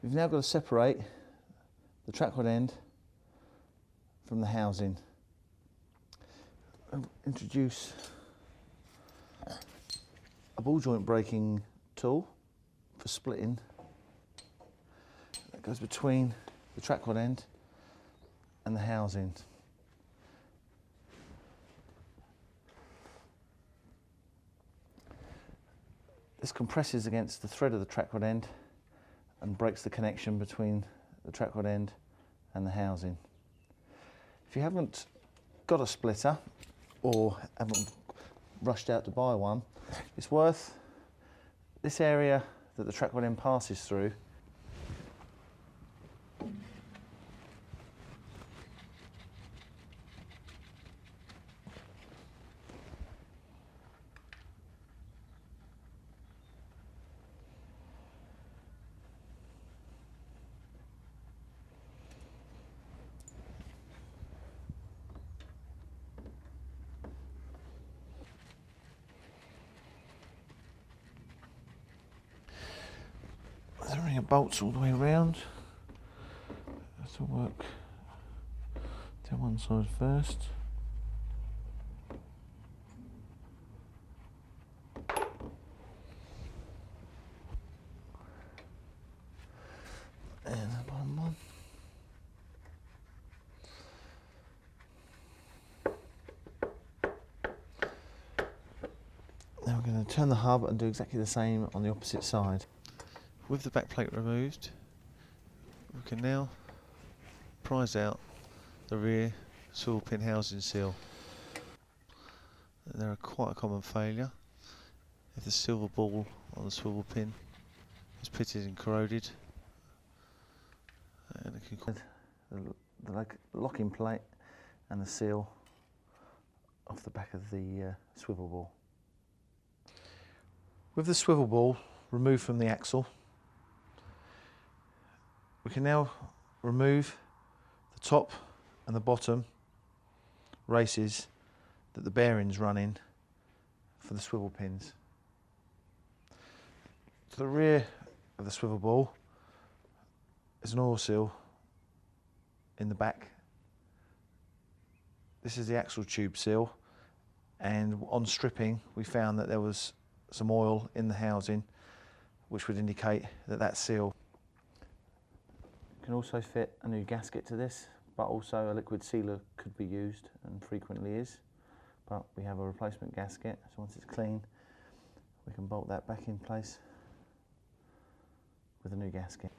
We've now got to separate the track rod end from the housing. I'll introduce a ball joint breaking tool for splitting that goes between the track rod end and the housing. This compresses against the thread of the track rod end and breaks the connection between the track rod end and the housing. If you haven't got a splitter or haven't rushed out to buy one, it's worth this area that the track rod end passes through. There's a ring of bolts all the way around. That'll work down one side first. And the bottom one. Now we're going to turn the hub and do exactly the same on the opposite side. With the back plate removed, we can now prise out the rear swivel pin housing seal. They're quite a common failure. If the silver ball on the swivel pin is pitted and corroded, and it can cause the locking plate and the seal off the back of the swivel ball. With the swivel ball removed from the axle, we can now remove the top and the bottom races that the bearings run in for the swivel pins. To the rear of the swivel ball is an oil seal in the back. This is the axle tube seal, and on stripping we found that there was some oil in the housing which would indicate that that seal. You can also fit a new gasket to this, but also a liquid sealer could be used and frequently is, but we have a replacement gasket, so once it's clean we can bolt that back in place with a new gasket.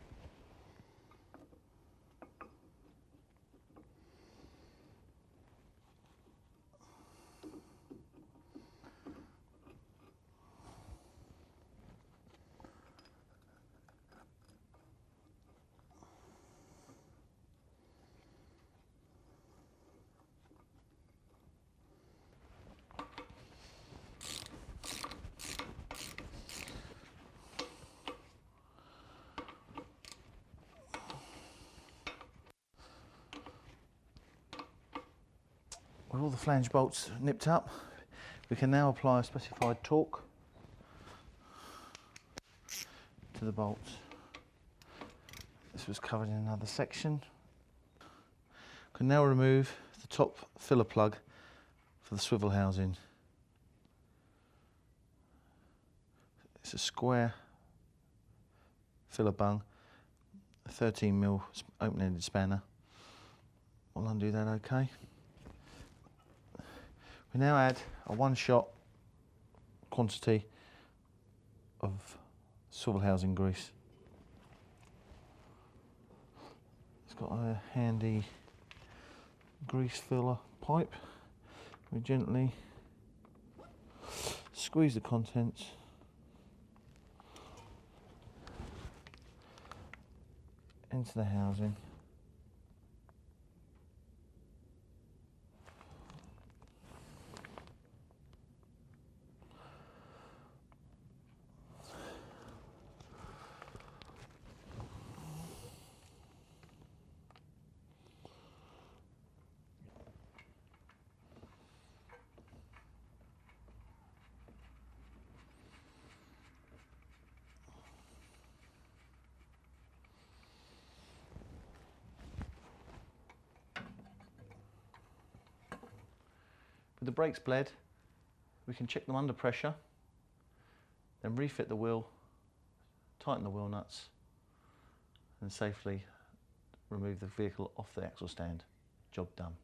With all the flange bolts nipped up, we can now apply a specified torque to the bolts. This was covered in another section. We can now remove the top filler plug for the swivel housing. It's a square filler bung, a 13mm open-ended spanner. We'll undo that okay. We now add a one-shot quantity of swivel housing grease. It's got a handy grease filler pipe. We gently squeeze the contents into the housing. With the brakes bled, we can check them under pressure, then refit the wheel, tighten the wheel nuts, and safely remove the vehicle off the axle stand. Job done.